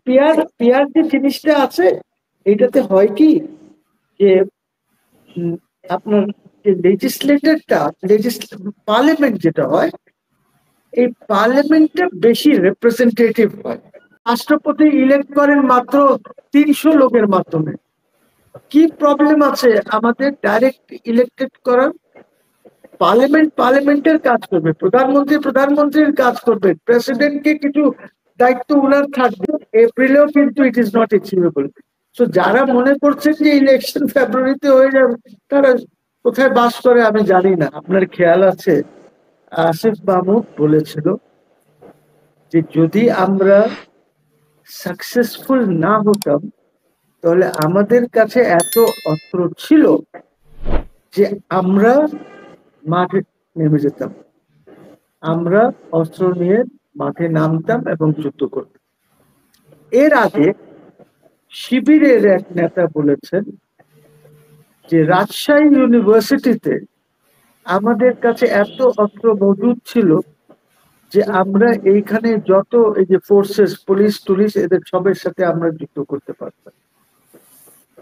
Peer peer যে জিনিসটা আছে, এটাতে হয় কি যে আপনার যে লেজিসলেটরটা, পার্লামেন্ট যেটা হয়, এই পার্লামেন্টটা বেশি রিপ্রেজেন্টেটিভ হয়। রাষ্ট্রপতি ইলেক্ট করেন মাত্র 300 লোকের মাধ্যমে। কি প্রবলেম আছে আমাদের ডাইরেক্ট ইলেক্টেড করার? পার্লামেন্টের কাজ করবে, প্রধানমন্ত্রীর কাজ করবে, প্রেসিডেন্টকে কিছু দায়িত্ব উনার থাকবে। এপ্রিলেও কিন্তু ইট ইজ নট অ্যাচিভেবল। তো যারা মনে করছেন যে ইলেকশন ফেব্রুয়ারিতে হয়ে যাবে, তারা কোথায় বাস করে আমি জানি না। আপনার খেয়াল আছে আসিফ মাহমুদ বলেছিল যে যদি আমরা সাকসেসফুল না হতাম তাহলে আমাদের কাছে এত অস্ত্র ছিল যে আমরা মাঠে নেমে যেতাম, আমরা অস্ত্র নিয়ে মাঠে নামতাম এবং যুদ্ধ করতাম। এর আগে শিবিরের এক নেতা বলেছেন যে রাজশাহী ইউনিভার্সিটিতে আমাদের কাছে এত অস্ত্র মজুদ ছিল যে আমরা এইখানে যত এই যে ফোর্সেস, পুলিশ টুলিশ, এদের সবের সাথে আমরা যুদ্ধ করতে পারতাম।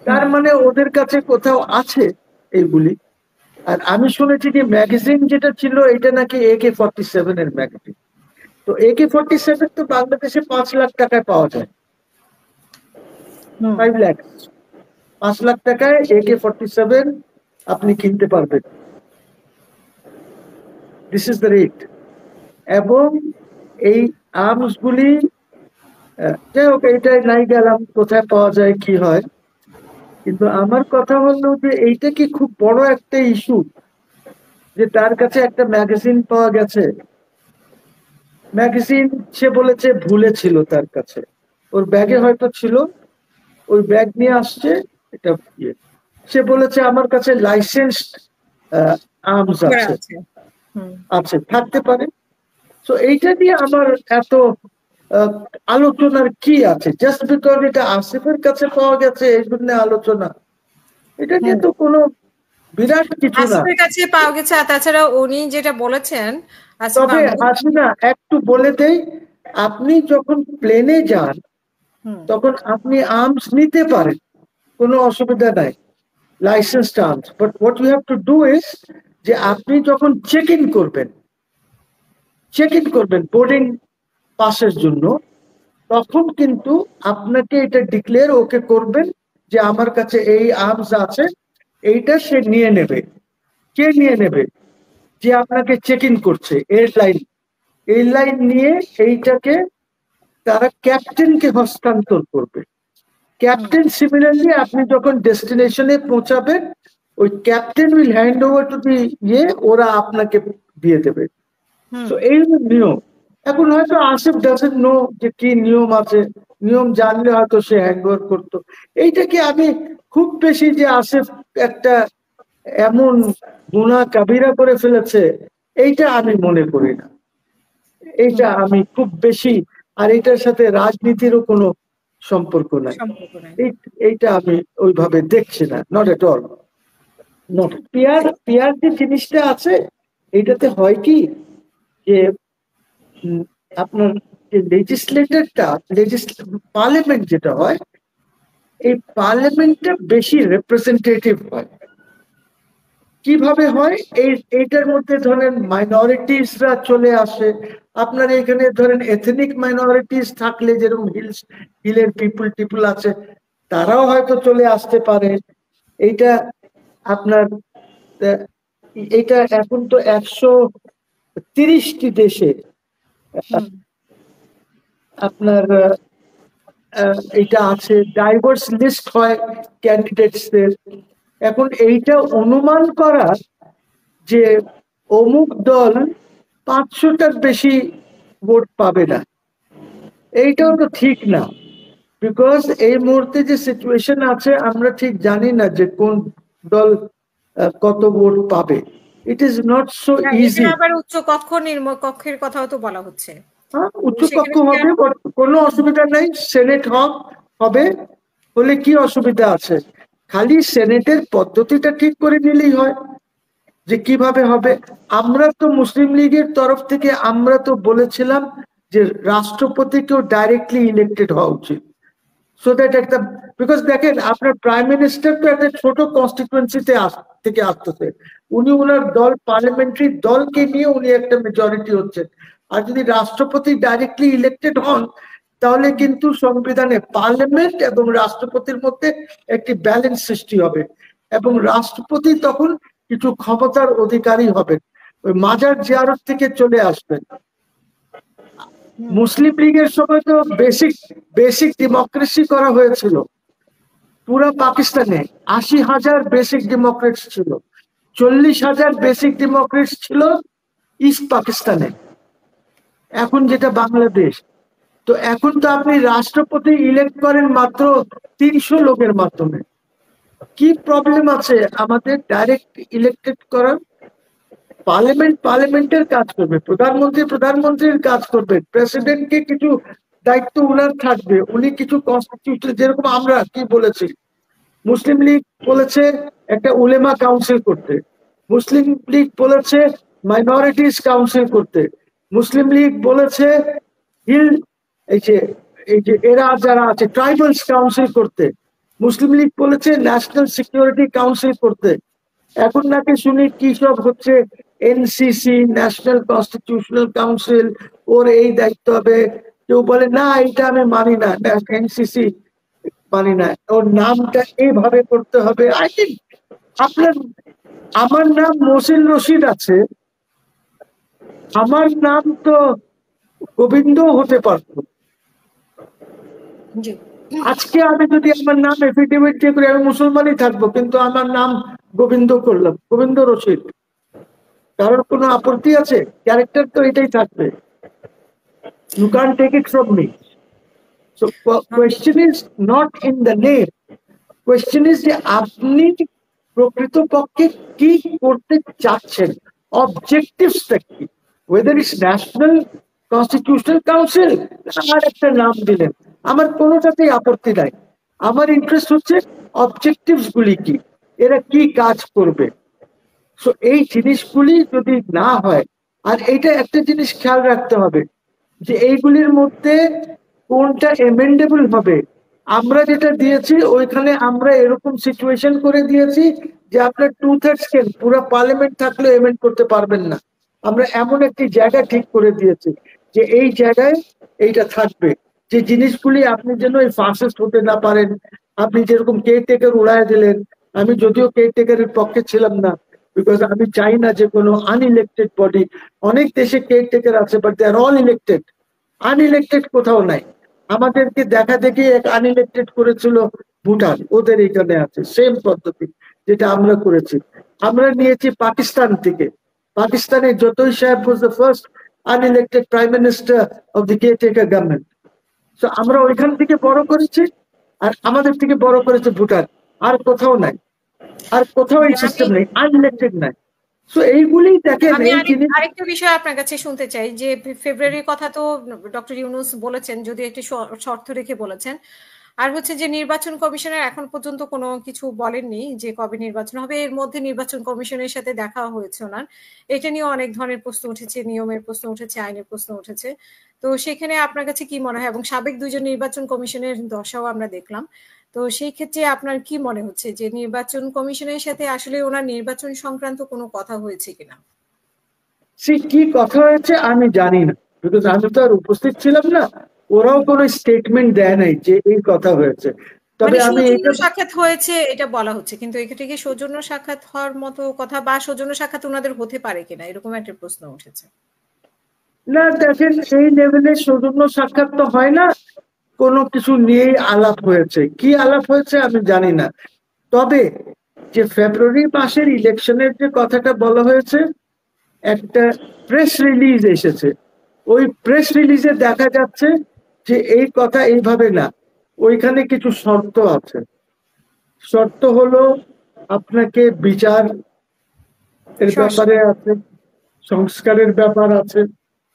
তার মানে ওদের কাছে কোথাও আছে এইগুলি। আর আমি শুনেছি যে ম্যাগাজিন যেটা ছিল এটা নাকি AK-47 এর ম্যাগাজিন। তো AK-47 তো বাংলাদেশে 5 লাখ টাকায় পাওয়া যায়, 5 লাখ, 5 লাখ টাকায় AK-47 আপনি কিনতে পারবেন। This is the rate. এবং এই আর্মস গুলি, যাই হোক, এইটাই নাই গেলাম কোথায় পাওয়া যায় কি হয়। কিন্তু আমার কথা হলো যে এইটা কি খুব বড় একটা ইস্যু যে তার কাছে একটা ম্যাগাজিন পাওয়া গেছে। ম্যাগাজিন সে বলেছে ভুলে ছিল তার কাছে, ওর ব্যাগে হয়তো ছিল, ওই ব্যাগ নিয়ে আসছে। এটা সে বলেছে আমার কাছে লাইসেন্স আর্মস আছে, থাকতে পারে। তো এইটা নিয়ে আমার এত আলোচনার কি আছে? জাস্ট বিকজ এটা আসিফের কাছে পাওয়া গেছে এই জন্য আলোচনা, এটা নিয়ে তো কোনো বিরাট কিছু না। আসিফের কাছে পাওয়া গেছে। আর তাছাড়া উনি যেটা বলেছেন, তবে হাসিনা একটু বলে দেই, আপনি যখন প্লেনে যান তখন আপনি আর্মস নিতে পারেন, কোনো অসুবিধা নাই, licence arms. But what you have to do is যে আপনি যখন চেক ইন করবেন বোর্ডিং পাসের জন্য, তখন কিন্তু আপনাকে এটা ডিক্লেয়ার ওকে করবেন যে আমার কাছে এই আর্মস আছে, এইটা সে নিয়ে নেবে। কে নিয়ে নেবে? যে আপনাকে চেক ইন করছে, এয়ারলাইন নিয়ে এইটাকে তারা ক্যাপ্টেনকে হস্তান্তর করবে। ক্যাপ্টেন সিমিলারলি আপনি যখন ডেস্টিনেশনে পৌঁছাবেন, ওই captain will hand over to the ওরা আপনাকে দিয়ে দেবে। তো এই নিয়ম। এখন হয়তো আসিফ ডাজন্ট নো যে কি নিয়ম আছে, নিয়ম জানলে হয়তো সে হ্যান্ড ওভার করতো। এইটাকে আমি খুব বেশি যে আসিফ একটা এমন গুনাহ কাবিরা করে ফেলেছে, এইটা আমি মনে করি না। এইটা আমি খুব বেশি, আর এটার সাথে রাজনীতিরও কোনো সম্পর্ক নাই, এইটা আমি ওইভাবে দেখছি না, নট এট অল। পিয়ার যে জিনিসটা আছে, এটাতে হয় কি যে আপনার যে লেজিসলেটরটা, পার্লামেন্ট যেটা হয়, এই পার্লামেন্টটা বেশি রিপ্রেজেন্টেটিভ হয়। কিভাবে হয়? এইটার মধ্যে ধরেন মাইনরিটিসরা চলে আসে। আপনার এখানে ধরেন এথনিক মাইনরিটিস থাকলে, যেরকম হিলের পিপুল আছে, তারাও হয়তো চলে আসতে পারে। এইটা আপনার এইটা এখন তো 130টি দেশে আপনার এইটা আছে, ডাইভার্স লিস্ট হয় ক্যান্ডিডেটসদের। এখন এইটা অনুমান করা যে অমুক দল 500টার বেশি ভোট পাবে না, এইটাও তো ঠিক না। বিকজ এই মুহূর্তে যে সিচুয়েশন আছে, আমরা ঠিক জানি না যে কোন দল কত ভোট পাবে। It is not so easy. আবার উচ্চ কক্ষের কথাও তো বলা হচ্ছে। উচ্চ কক্ষ হবে, কোনো অসুবিধা নাই। সেনেট হবে, হলে কি অসুবিধা আছে? খালি সেনেটের পদ্ধতিটা ঠিক করে নিলেই হয় যে কিভাবে হবে। আমরা তো মুসলিম লীগের তরফ থেকে আমরা তো বলেছিলাম যে রাষ্ট্রপতিকেও ডাইরেক্টলি ইলেক্টেড হওয়া উচিত, সো দ্যাট একটা, বিকজ দেখেন আপনার প্রাইম মিনিস্টার তো একটা ছোট কনস্টিটুয়েন্সিতে থেকে আসতেছে, উনি ওনার দল পার্লামেন্টারি দলকে নিয়ে উনি একটা মেজরিটি হচ্ছেন। আর যদি রাষ্ট্রপতি ডাইরেক্টলি ইলেক্টেড হন তাহলে কিন্তু সংবিধানে পার্লামেন্ট এবং রাষ্ট্রপতির মধ্যে একটি ব্যালেন্স সৃষ্টি হবে এবং রাষ্ট্রপতি তখন কিছু ক্ষমতার অধিকারী হবেন, ওই মাজার জিয়ারত থেকে চলে আসবেন। মুসলিম লীগের সময় তো বেসিক ডেমোক্রেসি করা হয়েছিল পুরা পাকিস্তানে, 80,000 বেসিক ডেমোক্রেটস ছিল, 40,000 বেসিক ডেমোক্রেটস ছিল ইস্ট পাকিস্তানে, এখন যেটা বাংলাদেশ। তো এখন তো আপনি রাষ্ট্রপতি ইলেক্ট করেন মাত্র 300 লোকের মাধ্যমে। কি প্রবলেম আছে আমাদের ডাইরেক্ট ইলেক্টেড করার? পার্লামেন্টের কাজ করবে, প্রধানমন্ত্রীর কাজ করবে, প্রেসিডেন্টকে কিছু দায়িত্ব উনার থাকবে, উনি কিছু কনস্টিটিউশন, যেরকম আমরা কি বলেছি, মুসলিম লীগ বলেছে একটা উলেমা কাউন্সিল করতে, মুসলিম লীগ বলেছে মাইনরিটিস কাউন্সিল করতে, মুসলিম লীগ বলেছে হিল এই যে এরা যারা আছে ট্রাইবালস কাউন্সিল করতে, মুসলিম লীগ বলেছে ন্যাশনাল সিকিউরিটি কাউন্সিল করতে। এখন নাকি শুনি কি সব হচ্ছে, এনসিসি ন্যাশনাল কনস্টিটিউশনাল কাউন্সিল, ওর এই দায়িত্ব হবে। কেউ বলে না এটা আমি মানি না, এনসিসি মানি না, ওর নামটা এইভাবে করতে হবে। আই থিঙ্ক আপনার, আমার নাম মহসিন রশিদ আছে, আমার নাম তো গোবিন্দ হতে পারতো। আজকে আমি যদি আমার নাম এফিডেভিট দিয়ে করি আমি মুসলমানই থাকবো, কিন্তু আমার নাম গোবিন্দ করলাম, গোবিন্দ রশিদ, কারোর কোনো আপত্তি আছে? ক্যারেক্টার তো এটাই থাকবে, you can take it from me. So question is not in the name, question is যে আপনি প্রকৃতপক্ষে কি করতে চাচ্ছেন, অবজেক্টিভসটা কি, whether it's national constitutional council আর একটা নাম দিলেন, আমার কোনোটাতেই আপত্তি নাই। আমার ইন্টারেস্ট হচ্ছে অবজেক্টিভস গুলি কি, এরা কি কাজ করবে। সো এই জিনিসগুলি যদি না হয়, আর এইটা একটা জিনিস খেয়াল রাখতে হবে যে এইগুলির মধ্যে কোনটা এমেন্ডেবল হবে। আমরা যেটা দিয়েছি ওইখানে আমরা এরকম সিচুয়েশন করে দিয়েছি যে আপনার 2/3 কেন পুরো পার্লামেন্ট থাকলে এমেন্ড করতে পারবেন না। আমরা এমন একটি জায়গা ঠিক করে দিয়েছি যে এই জায়গায় এইটা থাকবে, যে জিনিসগুলি আপনি যেন এই ফাসিস্ট হতে না পারেন। আপনি যেরকম কেয়ারটেকার উড়ায় দিলেন, আমি যদিও কেয়ারটেকারের পক্ষে ছিলাম না, বিকজ আমি চাই না যে কোনো আনইলেক্টেড বডি, অনেক দেশে কেয়ারটেকার আছে but they are all elected, unelected কোথাও নাই। আমাদেরকে দেখা দেখি এক আনইলেক্টেড করেছিল ভুটান, ওদের এখানে আছে সেম পদ্ধতি যেটা আমরা করেছি। আমরা নিয়েছি পাকিস্তান থেকে, পাকিস্তানে যতই সাহেব was the first unelected prime minister of the caretaker government. So আমরা ওইখান থেকে বড় করেছি, আর আমাদের থেকে বড় করেছে ভুটান, আর কোথাও নাই, আর কোথাও এই সিস্টেম নেই, আনইলেক্টেড নাই। সো এইগুলি দেখেন, আমি এই জিনিস। আরেকটা বিষয় আপনার কাছে শুনতে চাই যে ফেব্রুয়ারির কথা তো ডক্টর ইউনূস বলেছেন, যদি একটি শর্ত রেখে বলেছেন, আর হচ্ছে যে নির্বাচন কমিশনের এখন পর্যন্ত কোনো কিছু বলেননি যে কবে নির্বাচন হবে। এর মধ্যে নির্বাচন কমিশনের সাথে দেখা হয়েছে ওনার, এটা নিয়ে অনেক ধরনের প্রশ্ন উঠেছে, নিয়মের প্রশ্ন উঠেছে, আইনের প্রশ্ন উঠেছে। তো সেখানে আপনার কাছে কি মনে হয়, এবং সাবেক দুজন নির্বাচন কমিশনের দশাও আমরা দেখলাম, তো সেই ক্ষেত্রে আপনার কি মনে হচ্ছে যে নির্বাচন কমিশনের সাথে আসলে ওনার নির্বাচন সংক্রান্ত কোনো কথা হয়েছে কিনা? সে কি কথা হয়েছে আমি জানি না, বিকজ আমি তো আর উপস্থিত ছিলাম না, ওরাও কোনো স্টেটমেন্ট দেয় নাই যে এই কথা হয়েছে। তবে আমি সৌজন্য সাক্ষাৎ হয়েছে এটা বলা হচ্ছে, কিন্তু এক্ষেত্রে কি সৌজন্য সাক্ষাৎ হওয়ার মতো কথা বা সৌজন্য সাক্ষাৎ ওনাদের হতে পারে কিনা এরকম একটা প্রশ্ন উঠেছে। না দেখেন, এই লেভেলে সৌজন্য সাক্ষাৎ তো হয় না, কোনো কিছু নিয়েই আলাপ হয়েছে, কি আলাপ হয়েছে আমি জানি না। তবে যে ফেব্রুয়ারি মাসের ইলেকশনের যে কথাটা বলা হয়েছে, একটা প্রেস রিলিজ এসেছে, ওই প্রেস রিলিজে দেখা যাচ্ছে যে এই কথা এইভাবে না, ওইখানে কিছু শর্ত আছে। শর্ত হলো আপনাকে বিচার এর ব্যাপারে আছে, সংস্কারের ব্যাপার আছে,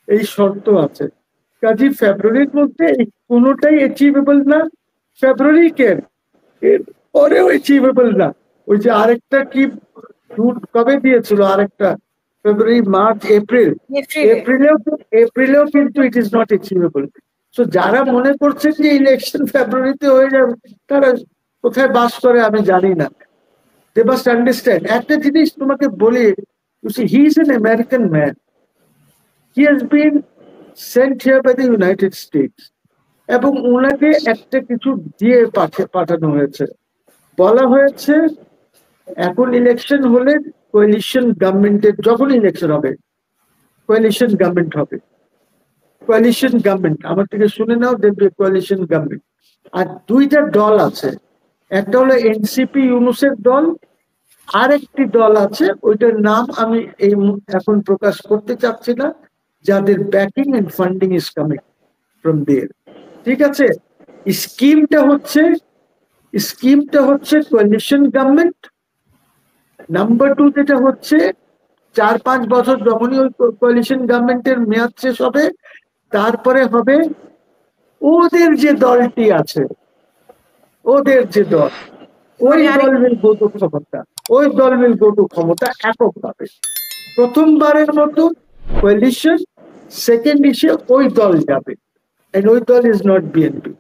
এই শর্ত আছে। কাজী ফেব্রুয়ারির মধ্যে কোনোটাই অ্যাচিভেবল না। ফেব্রুয়ারি কেন, এর পরেও অ্যাচিভেবল না। ওই যে আরেকটা কি কবে দিয়েছিল আরেকটা ফেব্রুয়ারি, মার্চ, এপ্রিল, এপ্রিলেও কিন্তু it is not achievable. So যারা মনে করছেন যে ইলেকশন ফেব্রুয়ারিতে হয়ে যাবে, তারা কোথায় বাস করে আমি জানি না। They must understand. একটা জিনিস তোমাকে বলি, he is an American man, he has been sent here by the United States, এবং ওনাকে একটা কিছু দিয়ে পাঠানো হয়েছে। বলা হয়েছে এখন ইলেকশন হলে কোয়ালিশন গভর্নমেন্টের, যখন ইলেকশন হবে কোয়ালিশন গভর্নমেন্ট হবে। কোয়ালিশন গভর্নমেন্ট, আমার থেকে শুনে নাও, দেখবে কোয়ালিশন গভর্নমেন্ট। আর দুইটা দল আছে, একটা হলো এনসিপি ইউনূসের দল, আর একটি দল আছে, ওইটার নাম আমি এখন প্রকাশ করতে চাচ্ছি না, যাদের backing and funding is coming from there. ঠিক আছে, স্কিমটা হচ্ছে কোয়ালিশন গভর্নমেন্ট। নাম্বার 2 যেটা হচ্ছে 4-5 বছর যখনই ওই কোয়ালিশন গভর্নমেন্টের মেয়াদ শেষ হবে, তারপরে হবে ওদের যে দলটি আছে, ওদের যে দল, ওই দল উইল গো টু ক্ষমতা, ওই দল উইল গো টু ক্ষমতা এককভাবে। প্রথমবারের মতো কোয়ালিশন, সেকেন্ড ইসে ওই দল যাবে, এন্ড ওই দল ইজ নট বিএনপি।